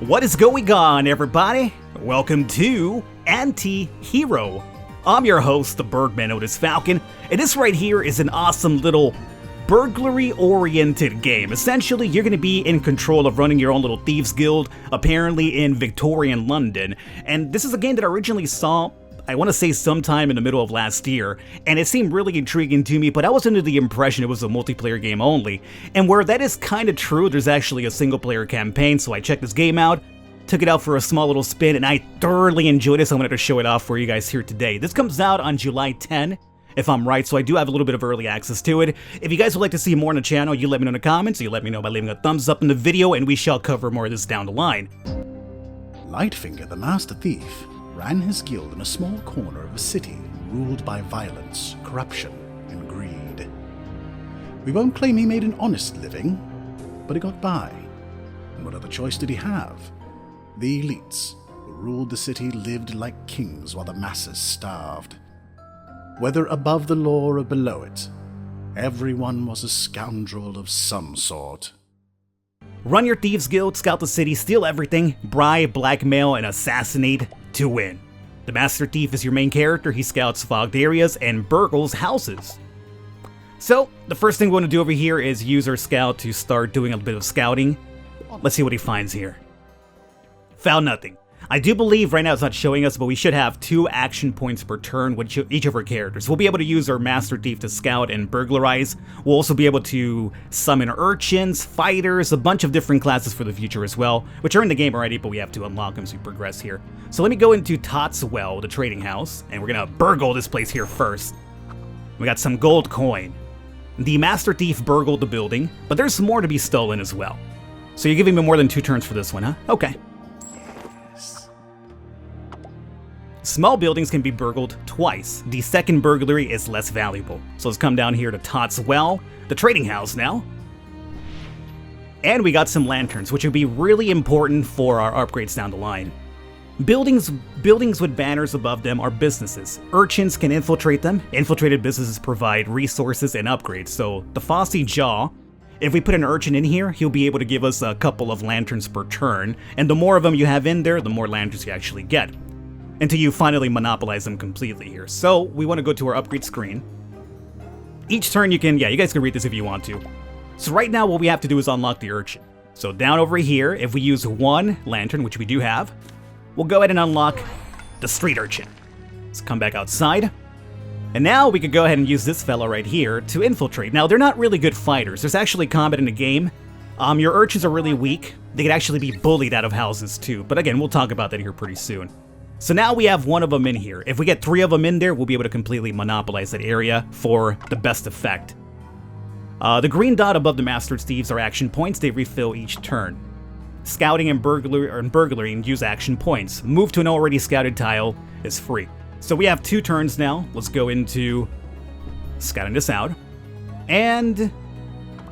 What is going on, everybody? Welcome to Antihero. I'm your host, the Birdman Otis Falcon, and this right here is an awesome little burglary-oriented game. Essentially, you're going to be in control of running your own little Thieves Guild, apparently in Victorian London. And this is a game that I originally saw, I want to say sometime in the middle of last year, and it seemed really intriguing to me, but I was under the impression it was a multiplayer game only. And where that is kind of true, there's actually a single-player campaign, so I checked this game out, took it out for a small little spin, and I thoroughly enjoyed it, so I wanted to show it off for you guys here today. This comes out on July 10, if I'm right, so I do have a little bit of early access to it. If you guys would like to see more on the channel, you let me know in the comments, or you let me know by leaving a thumbs up in the video, and we shall cover more of this down the line. Lightfinger, the master thief, ran his guild in a small corner of a city ruled by violence, corruption, and greed. We won't claim he made an honest living, but he got by. And what other choice did he have? The elites, who ruled the city, lived like kings while the masses starved. Whether above the law or below it, everyone was a scoundrel of some sort. Run your Thieves Guild, scout the city, steal everything, bribe, blackmail, and assassinate to win. The Master Thief is your main character. He scouts fogged areas and burgles houses. So, the first thing we want to do over here is use our scout to start doing a bit of scouting. Let's see what he finds here. Found nothing. I do believe right now it's not showing us, but we should have 2 action points per turn with each of our characters. We'll be able to use our Master Thief to scout and burglarize. We'll also be able to summon urchins, fighters, a bunch of different classes for the future as well, which are in the game already, but we have to unlock them as we progress here. So let me go into Well, the trading house, and we're gonna burgle this place here first. We got some gold coin. The Master Thief burgled the building, but there's more to be stolen as well. So you're giving me more than 2 turns for this one, huh? Okay. Small buildings can be burgled twice. The second burglary is less valuable. So let's come down here to Well, the trading house now. And we got some lanterns, which would be really important for our upgrades down the line. Buildings with banners above them are businesses. Urchins can infiltrate them. Infiltrated businesses provide resources and upgrades. So the Fossy Jaw, if we put an urchin in here, he'll be able to give us a couple of lanterns per turn. And the more of them you have in there, the more lanterns you actually get, until you finally monopolize them completely here. So we want to go to our upgrade screen. Each turn you guys can read this if you want to. So right now what we have to do is unlock the urchin. So down over here, if we use 1 lantern, which we do have, we'll go ahead and unlock the street urchin. Let's come back outside. And now we could go ahead and use this fella right here to infiltrate. Now they're not really good fighters. There's actually combat in the game. Your urchins are really weak. They could actually be bullied out of houses too. But again, we'll talk about that here pretty soon. So now we have 1 of them in here. If we get 3 of them in there, we'll be able to completely monopolize that area for the best effect. The green dot above the Master's Thieves are action points. They refill each turn. Scouting and burglaring use action points. Move to an already scouted tile is free. So we have 2 turns now. Let's go into scouting this out. And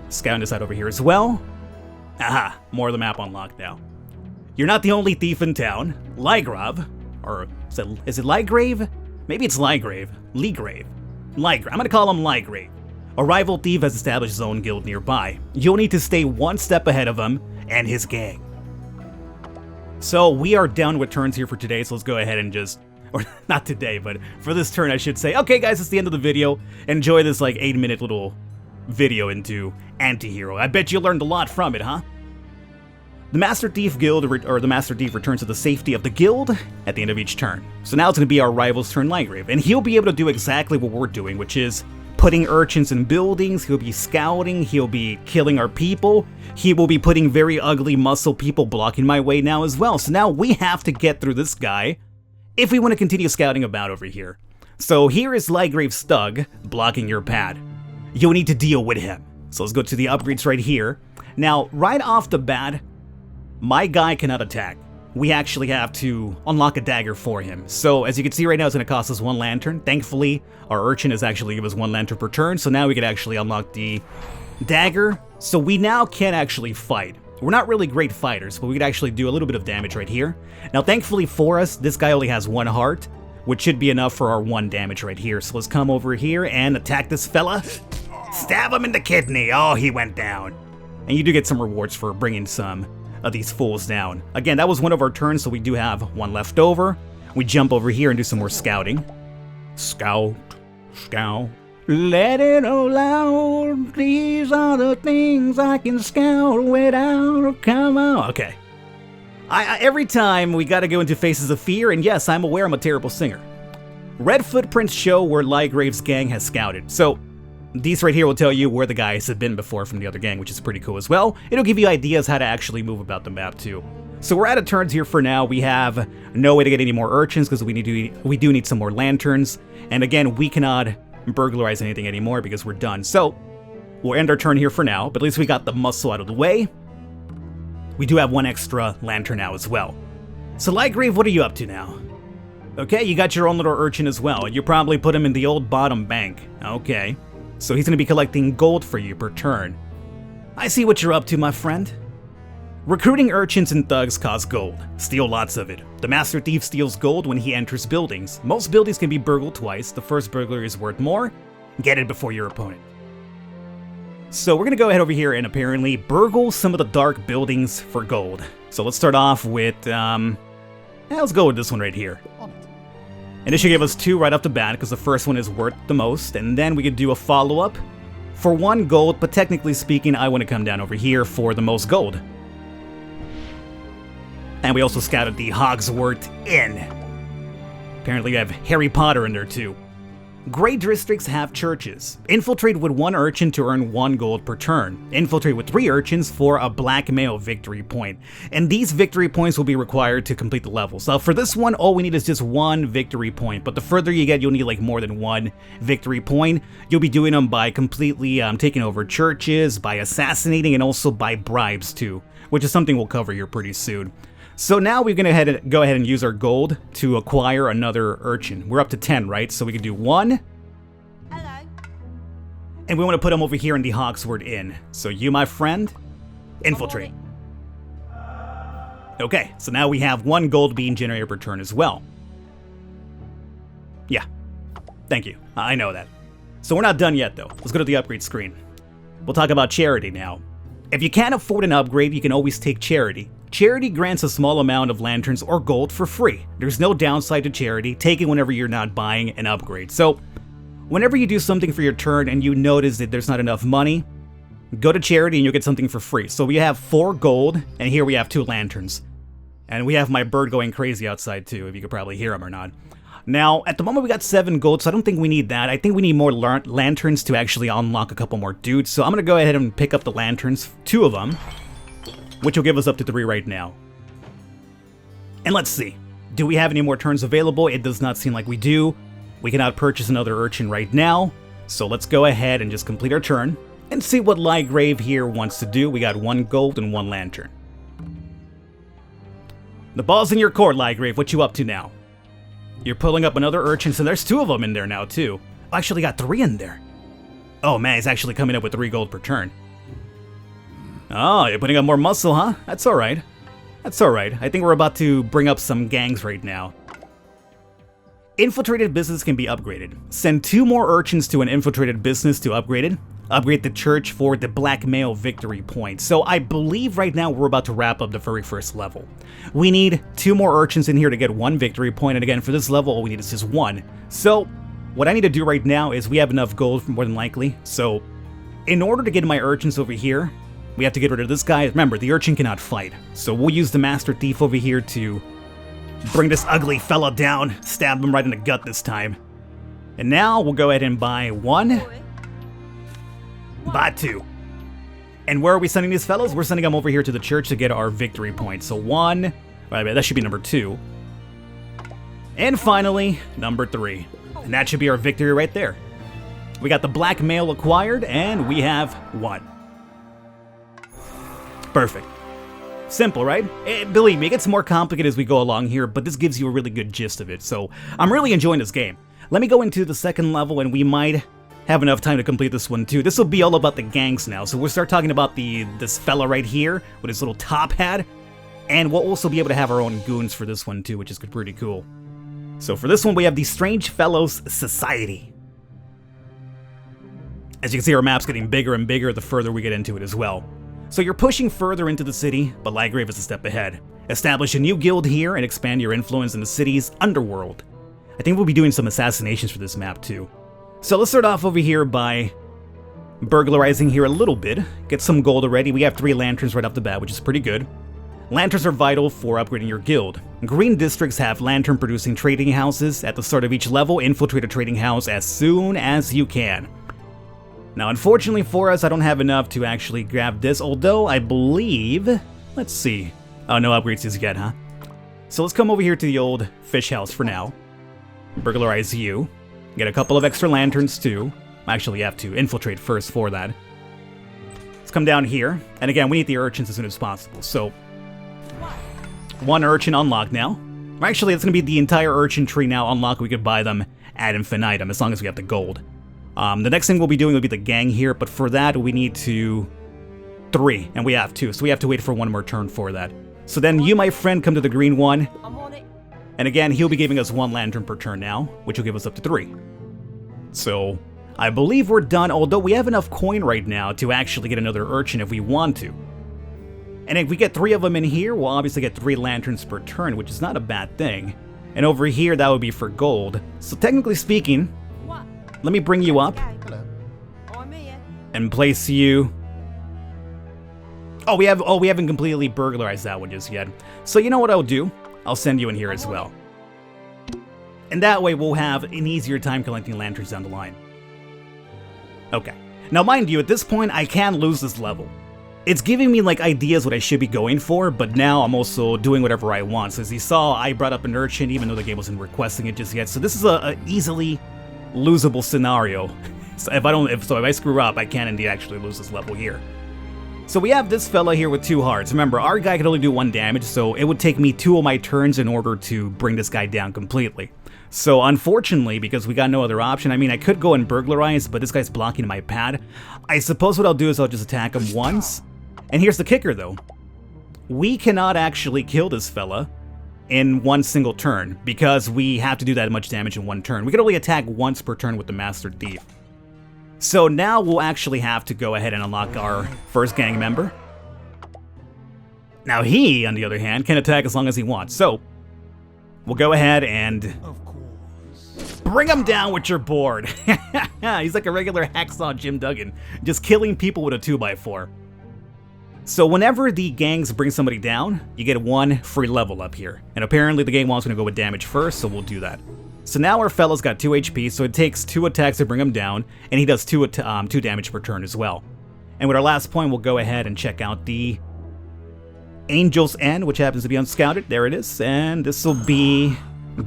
scouting this out over here as well. Aha, more of the map unlocked now. You're not the only thief in town. Lygrave, or is it Lygrave? Maybe it's Lygrave. Lygrave. I'm gonna call him Lygrave. A rival thief has established his own guild nearby. You'll need to stay 1 step ahead of him and his gang. So we are done with turns here for today, so let's go ahead and or not today, but for this turn I should say. Okay guys, it's the end of the video. Enjoy this like 8-minute little video into Antihero. I bet you learned a lot from it, huh? The Master Thief Guild, or the Master Thief, returns to the safety of the guild at the end of each turn. So now it's going to be our rival's turn, Lygrave, and he'll be able to do exactly what we're doing, which is putting urchins in buildings. He'll be scouting, he'll be killing our people, he will be putting very ugly muscle people blocking my way now as well. So now we have to get through this guy if we want to continue scouting about over here. So here is Lygrave's Stug blocking your path. You'll need to deal with him. So let's go to the upgrades right here. Now, right off the bat, my guy cannot attack. We actually have to unlock a dagger for him. So as you can see right now, it's going to cost us 1 lantern. Thankfully, our urchin is actually give us 1 lantern per turn, so now we can actually unlock the dagger. So we now can actually fight. We're not really great fighters, but we could actually do a little bit of damage right here. Now thankfully for us, this guy only has 1 heart, which should be enough for our 1 damage right here. So let's come over here and attack this fella. Stab him in the kidney. Oh, he went down. And you do get some rewards for bringing some of these fools down. Again, that was one of our turns, so we do have one left over. We jump over here and do some more scouting. Scout, scout, let it all out. These are the things I can scout without. Come on. Okay. Every time we gotta go into Faces of Fear, and yes, I'm aware I'm a terrible singer. Red footprints show where Lygrave's gang has scouted. So, these right here will tell you where the guys have been before from the other gang, which is pretty cool as well. It'll give you ideas how to actually move about the map too. So we're out of turns here for now. We have no way to get any more urchins because we do need some more lanterns. And again, we cannot burglarize anything anymore because we're done. So we'll end our turn here for now, but at least we got the muscle out of the way. We do have one extra lantern now as well. So Lygrave, what are you up to now? Okay, you got your own little urchin as well. You probably put him in the old bottom bank. Okay. So he's going to be collecting gold for you per turn. I see what you're up to, my friend. Recruiting urchins and thugs costs gold. Steal lots of it. The Master Thief steals gold when he enters buildings. Most buildings can be burgled twice. The first burglary is worth more. Get it before your opponent. So we're going to go ahead over here and apparently burgle some of the dark buildings for gold. So let's start off with, let's go with this one right here. And this should give us 2 right off the bat because the first one is worth the most. And then we could do a follow-up for 1 gold, but technically speaking, I want to come down over here for the most gold. And we also scouted the Hogsworth Inn. Apparently we have Harry Potter in there too. Gray districts have churches. Infiltrate with 1 urchin to earn 1 gold per turn. Infiltrate with 3 urchins for a blackmail victory point. And these victory points will be required to complete the level. So for this one, all we need is just 1 victory point. But the further you get, you'll need like more than 1 victory point. You'll be doing them by completely taking over churches, by assassinating, and also by bribes too, which is something we'll cover here pretty soon. So now we're going to go ahead and use our gold to acquire another urchin. We're up to 10, right? So we can do 1. Hello. And we want to put him over here in the Hogsworth Inn. So you, my friend, infiltrate. Okay, so now we have 1 gold being generated per turn as well. Yeah, thank you. I know that. So we're not done yet though. Let's go to the upgrade screen. We'll talk about charity now. If you can't afford an upgrade, you can always take charity. Charity grants a small amount of lanterns or gold for free. There's no downside to charity. Take it whenever you're not buying an upgrade. So, whenever you do something for your turn and you notice that there's not enough money, go to charity and you'll get something for free. So we have 4 gold, and here we have 2 lanterns. And we have my bird going crazy outside too, if you could probably hear him or not. Now, at the moment we got 7 gold, so I don't think we need that. I think we need more lanterns to actually unlock a couple more dudes. So I'm going to go ahead and pick up the lanterns, 2 of them. Which will give us up to 3 right now. And let's see. Do we have any more turns available? It does not seem like we do. We cannot purchase another urchin right now. So let's go ahead and just complete our turn and see what Lygrave here wants to do. We got 1 gold and 1 lantern. The ball's in your court, Lygrave. What you up to now? You're pulling up another urchin, so there's 2 of them in there now too. I actually got 3 in there. Oh man, he's actually coming up with 3 gold per turn. Oh, you're putting up more muscle, huh? That's alright. That's alright. I think we're about to bring up some gangs right now. Infiltrated business can be upgraded. Send 2 more urchins to an infiltrated business to upgrade it. Upgrade the church for the blackmail victory point. So I believe right now we're about to wrap up the very first level. We need 2 more urchins in here to get 1 victory point, and again, for this level, all we need is just 1. So what I need to do right now is we have enough gold, more than likely. So in order to get my urchins over here, we have to get rid of this guy. Remember, the urchin cannot fight. So we'll use the Master Thief over here to bring this ugly fella down. Stab him right in the gut this time. And now we'll go ahead and buy 1. Buy 2. And where are we sending these fellows? We're sending them over here to the church to get our victory point. So 1. That should be number 2. And finally, number 3. And that should be our victory right there. We got the blackmail acquired, and we have 1. Perfect. Simple, right? Believe me, it gets more complicated as we go along here, but this gives you a really good gist of it, so I'm really enjoying this game. Let me go into the second level, and we might have enough time to complete this one too. This will be all about the gangs now, so we'll start talking about this fella right here with his little top hat, and we'll also be able to have our own goons for this one too, which is pretty cool. So for this one, we have the Strange Fellows Society. As you can see, our map's getting bigger and bigger the further we get into it as well. So you're pushing further into the city, but Lygrave is a step ahead. Establish a new guild here and expand your influence in the city's underworld. I think we'll be doing some assassinations for this map too. So let's start off over here by burglarizing here a little bit. Get some gold already. We have 3 lanterns right off the bat, which is pretty good. Lanterns are vital for upgrading your guild. Green districts have lantern-producing trading houses. At the start of each level, infiltrate a trading house as soon as you can. Now, unfortunately for us, I don't have enough to actually grab this, although I believe... Let's see. Oh, no upgrades just yet, huh? So let's come over here to the old fish house for now. Burglarize you. Get a couple of extra lanterns, too. Actually, you have to infiltrate first for that. Let's come down here. And again, we need the urchins as soon as possible, so... 1 urchin unlocked now. Actually, it's going to be the entire urchin tree now unlocked. We could buy them ad infinitum, as long as we have the gold. The next thing we'll be doing will be the gang here, but for that, we need to... 3, and we have 2, so we have to wait for 1 more turn for that. So then you, my friend, come to the green one. I'm on it. And again, he'll be giving us 1 lantern per turn now, which will give us up to 3. So, I believe we're done, although we have enough coin right now to actually get another urchin if we want to. And if we get 3 of them in here, we'll obviously get 3 lanterns per turn, which is not a bad thing. And over here, that would be for gold. So technically speaking, What? let me bring you up Hello. I'm here. and place you... Oh, we haven't completely burglarized that one just yet. So you know what I'll do? I'll send you in here as well. And that way we'll have an easier time collecting lanterns down the line. Okay. Now mind you, at this point I can lose this level. It's giving me like ideas what I should be going for, but now I'm also doing whatever I want. So as you saw, I brought up an urchin even though the game wasn't requesting it just yet. So this is a easily losable scenario. So if I screw up, I can indeed actually lose this level here. So we have this fella here with 2 hearts. Remember, our guy could only do 1 damage, so it would take me 2 of my turns in order to bring this guy down completely. So unfortunately, because we got no other option, I mean, I could go and burglarize, but this guy's blocking my pad. I suppose what I'll do is I'll just attack him once. And here's the kicker, though. We cannot actually kill this fella in 1 single turn, because we have to do that much damage in 1 turn. We can only attack once per turn with the Master Thief. So now we'll actually have to go ahead and unlock our first gang member. Now he, on the other hand, can attack as long as he wants. So we'll go ahead and bring him down with your board. He's like a regular hacksaw Jim Duggan, just killing people with a 2x4. So whenever the gangs bring somebody down, you get 1 free level up here. And apparently the game wants me to go with damage first, so we'll do that. So now our fella's got 2 HP, so it takes 2 attacks to bring him down, and he does 2 damage per turn as well. And with our last point, we'll go ahead and check out the Angel's End, which happens to be unscouted. There it is, and this will be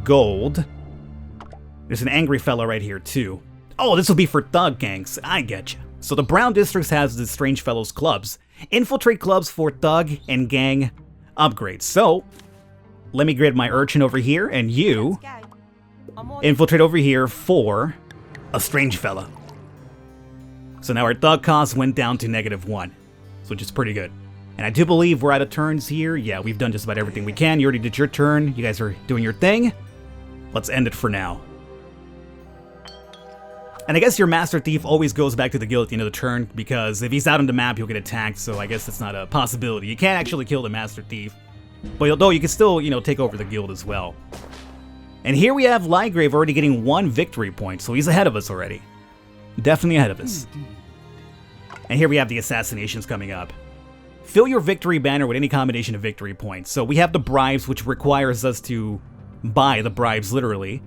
gold. There's an angry fella right here too. Oh, this will be for thug gangs. I getcha. So the Brown Districts has the Strange Fellows clubs. Infiltrate clubs for thug and gang upgrades. So let me grab my urchin over here, and you... Let's go. I'm on it. infiltrate over here for a strange fella. So now our thug cost went down to -1, which is pretty good. And I do believe we're out of turns here. Yeah, we've done just about everything we can. You already did your turn. You guys are doing your thing. Let's end it for now. And I guess your Master Thief always goes back to the guild at the end of the turn, because if he's out on the map, he'll get attacked, so I guess that's not a possibility. You can't actually kill the Master Thief, but although you can still, take over the guild as well. And here we have Lygrave already getting 1 victory point, so he's ahead of us already. Definitely ahead of us. And here we have the assassinations coming up. Fill your victory banner with any combination of victory points. So we have the bribes, which requires us to buy the bribes, literally.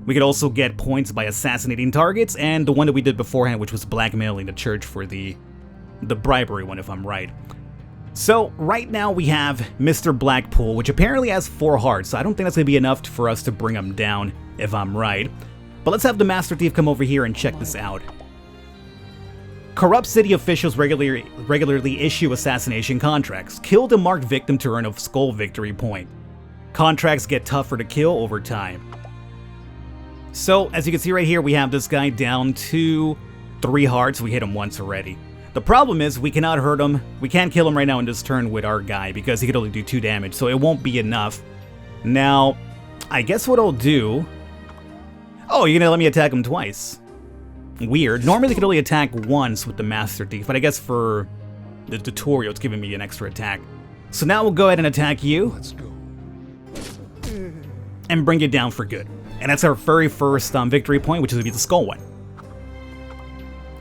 We could also get points by assassinating targets, and the one that we did beforehand, which was blackmailing the church for the bribery one, if I'm right. So right now we have Mr. Blackpool, which apparently has 4 hearts, so I don't think that's going to be enough for us to bring him down, if I'm right. But let's have the Master Thief come over here and check this out. Corrupt city officials regularly issue assassination contracts. Kill the marked victim to earn a skull victory point. Contracts get tougher to kill over time. So, as you can see right here, we have this guy down to 3 hearts. We hit him once already. The problem is we cannot hurt him. We can't kill him right now in this turn with our guy because he could only do 2 damage, so it won't be enough. Now, I guess what I'll do... Oh, you're gonna let me attack him twice. Weird. Normally they could only attack once with the Master Thief, but I guess for the tutorial, it's giving me an extra attack. So now we'll go ahead and attack you. Let's go. And bring it down for good. And that's our very first victory point, which is going to be the skull one.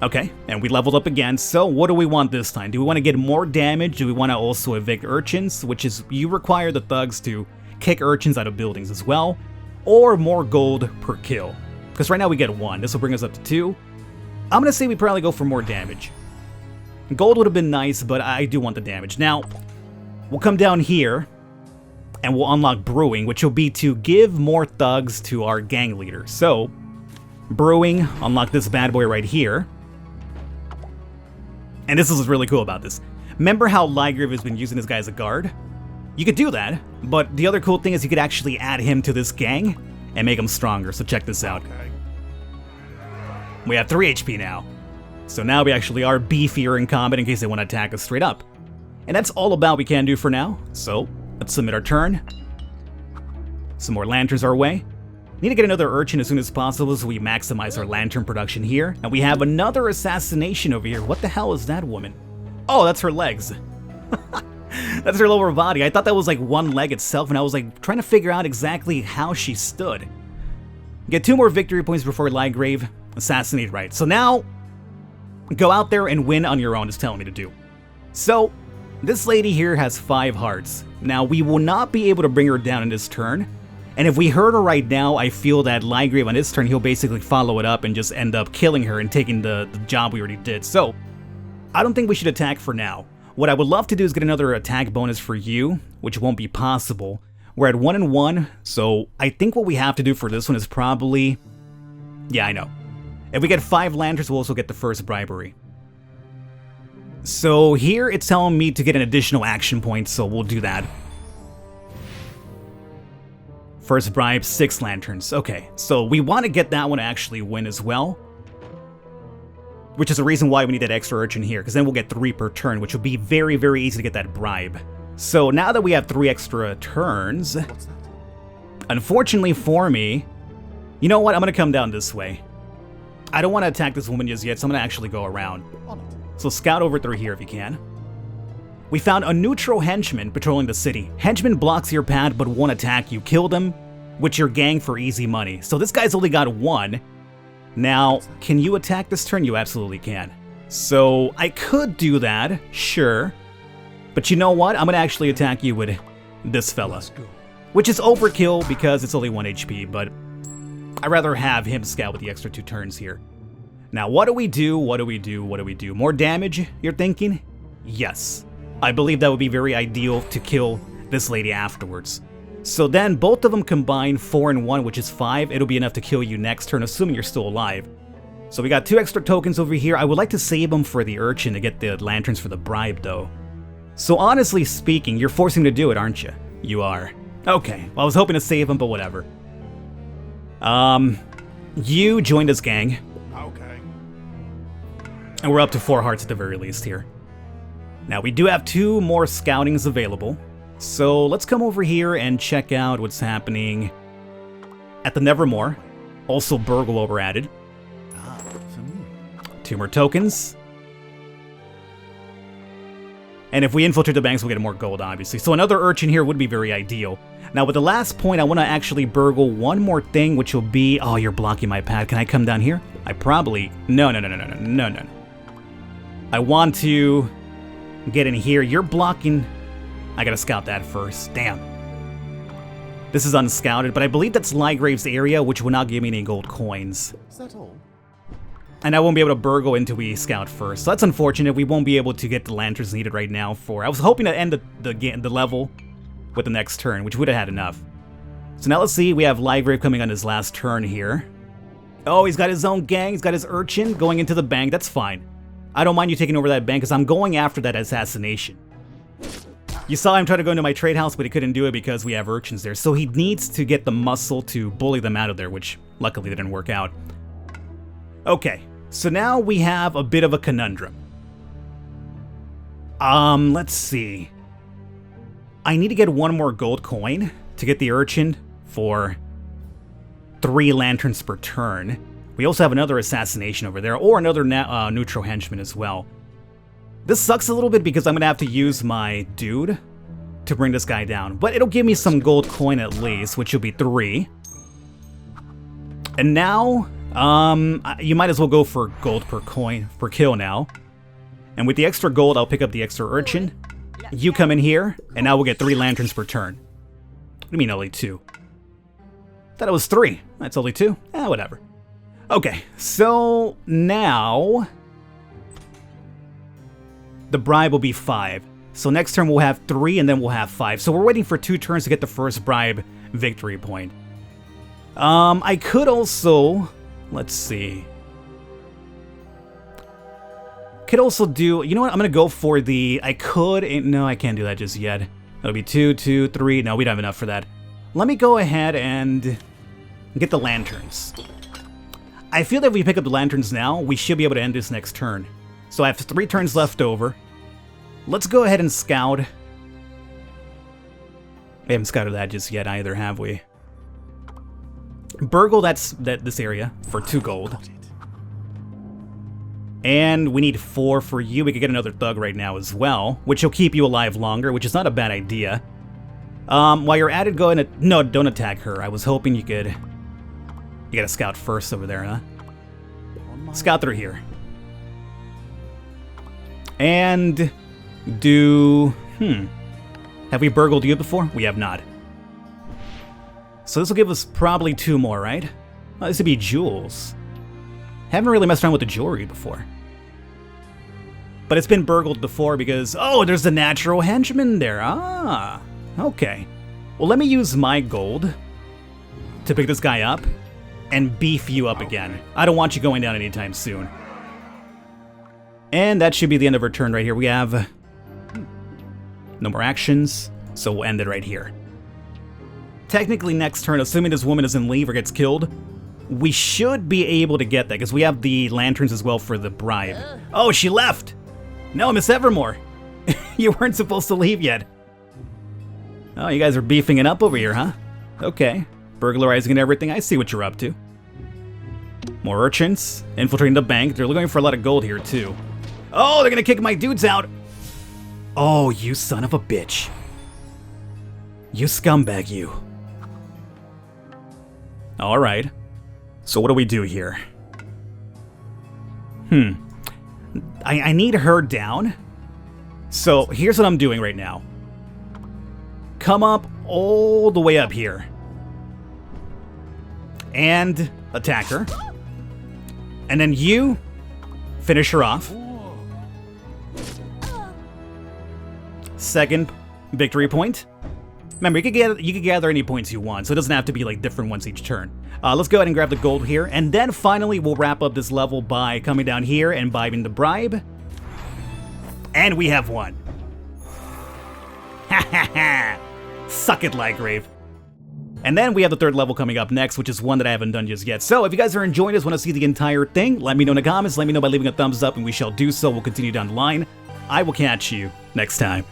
Okay, and we leveled up again, so what do we want this time? Do we want to get more damage? Do we want to also evict urchins, which is, you require the thugs to kick urchins out of buildings as well, or more gold per kill? Because right now we get 1, this will bring us up to 2. I'm going to say we probably go for more damage. Gold would have been nice, but I do want the damage. Now, we'll come down here, and we'll unlock brewing, which will be to give more thugs to our gang leader. So, brewing, unlock this bad boy right here. And this is what's really cool about this. Remember how Lygrave has been using this guy as a guard? You could do that, but the other cool thing is you could actually add him to this gang and make him stronger, so check this out. Okay. We have 3 HP now. So now we actually are beefier in combat in case they want to attack us straight up. And that's all about we can do for now, so let's submit our turn. Some more lanterns our way. Need to get another urchin as soon as possible so we maximize our lantern production here. And we have another assassination over here. What the hell is that woman? Oh, that's her legs. That's her lower body. I thought that was like one leg itself, and I was like trying to figure out exactly how she stood. Get 2 more victory points before Lygrave. Assassinate right. So now, go out there and win on your own, is telling me to do. So, this lady here has 5 hearts. Now, we will not be able to bring her down in this turn. And if we hurt her right now, I feel that Lygrave on his turn, he'll basically follow it up and just end up killing her and taking the job we already did. So, I don't think we should attack for now. What I would love to do is get another attack bonus for you, which won't be possible. We're at 1-1, so I think what we have to do for this one is probably... Yeah, I know. If we get 5 lanterns, we'll also get the first bribery. So here it's telling me to get an additional action point, so we'll do that. First bribe, 6 lanterns. Okay, so we want to get that one to actually win as well. Which is the reason why we need that extra urchin here, because then we'll get 3 per turn, which will be very, very easy to get that bribe. So now that we have 3 extra turns, What's that? unfortunately for me, you know what, I'm going to come down this way. I don't want to attack this woman just yet, so I'm going to actually go around. On it. So scout over through here if you can. We found a neutral henchman patrolling the city. Henchman blocks your path but won't attack you. Kill them with your gang for easy money. So this guy's only got 1. Now, can you attack this turn? You absolutely can. So I could do that, sure. But you know what? I'm going to actually attack you with this fella. Let's go. Which is overkill because it's only 1 HP, but I'd rather have him scout with the extra 2 turns here. Now, what do we do? What do we do? What do we do? More damage, you're thinking? Yes. I believe that would be very ideal to kill this lady afterwards. So then, both of them combine 4 and 1, which is 5. It'll be enough to kill you next turn, assuming you're still alive. So we got 2 extra tokens over here. I would like to save them for the urchin to get the lanterns for the bribe, though. So honestly speaking, you're forcing me to do it, aren't you? You are. Okay, well, I was hoping to save him, but whatever. You joined us, gang. Okay. And we're up to 4 hearts at the very least here. Now, we do have 2 more scoutings available. So let's come over here and check out what's happening at the Nevermore. Also, burglar were added. Ah, familiar. 2 more tokens. And if we infiltrate the banks, we'll get more gold, obviously. So another urchin here would be very ideal. Now, with the last point, I want to actually burgle one more thing, which will be... Oh, you're blocking my path. Can I come down here? I probably... No. I want to get in here. You're blocking... I gotta scout that first. Damn. This is unscouted, but I believe that's Lygrave's area, which will not give me any gold coins. Is that all? And I won't be able to burgle until we scout first. So that's unfortunate. We won't be able to get the lanterns needed right now for... I was hoping to end the level with the next turn, which would have had enough. So now let's see. We have Lygrave coming on his last turn here. Oh, he's got his own gang. He's got his urchin going into the bank. That's fine. I don't mind you taking over that bank because I'm going after that assassination. You saw him try to go into my trade house, but he couldn't do it because we have urchins there. So he needs to get the muscle to bully them out of there, which luckily didn't work out. Okay, so now we have a bit of a conundrum. Let's see. I need to get 1 more gold coin to get the urchin for 3 lanterns per turn. We also have another assassination over there, or another neutral henchman as well. This sucks a little bit because I'm gonna have to use my dude to bring this guy down. But it'll give me some gold coin at least, which will be 3. And now, you might as well go for gold per coin, per kill now. And with the extra gold, I'll pick up the extra urchin. You come in here, and now we'll get 3 lanterns per turn. What do you mean only 2? Thought it was 3. That's only 2. Whatever. Okay, so now the bribe will be 5. So next turn we'll have 3 and then we'll have 5. So we're waiting for 2 turns to get the first bribe victory point. I could also, let's see. Could also do, you know what, I'm gonna go for the, no, I can't do that just yet. That'll be 2, 2, 3, no, we don't have enough for that. Let me go ahead and get the lanterns. I feel that if we pick up the lanterns now, we should be able to end this next turn. So I have 3 turns left over. Let's go ahead and scout. We haven't scouted that just yet either, have we? Burgle this area for 2 gold. And we need 4 for you. We could get another thug right now as well, which will keep you alive longer, which is not a bad idea. While you're at it, go ahead and... No, don't attack her. I was hoping you could... You gotta scout first over there, huh? Scout through here. And... do... Have we burgled you before? We have not. So this will give us probably 2 more, right? Oh, this would be jewels. Haven't really messed around with the jewelry before. But it's been burgled before because... Oh, there's the natural henchman there. Ah, okay. Well, let me use my gold to pick this guy up and beef you up again. I don't want you going down anytime soon. And that should be the end of our turn right here. We have no more actions, so we'll end it right here. Technically next turn, assuming this woman doesn't leave or gets killed, we should be able to get that because we have the lanterns as well for the bribe. Oh, she left! No, Miss Evermore. You weren't supposed to leave yet. Oh, you guys are beefing it up over here, huh? Okay. Burglarizing and everything. I see what you're up to. More urchins. Infiltrating the bank. They're looking for a lot of gold here, too. Oh, they're gonna kick my dudes out! Oh, you son of a bitch. You scumbag, you. Alright. So what do we do here? I need her down. So here's what I'm doing right now. Come up all the way up here. And attack her. And then you finish her off. Second victory point. Remember, you can gather any points you want, so it doesn't have to be like different ones each turn. Let's go ahead and grab the gold here, and then finally we'll wrap up this level by coming down here and imbibing the bribe. And we have won. Ha ha ha! Suck it, Lygrave. And then we have the 3rd level coming up next, which is one that I haven't done just yet. So if you guys are enjoying this, want to see the entire thing, let me know in the comments, let me know by leaving a thumbs up, and we shall do so. We'll continue down the line. I will catch you next time.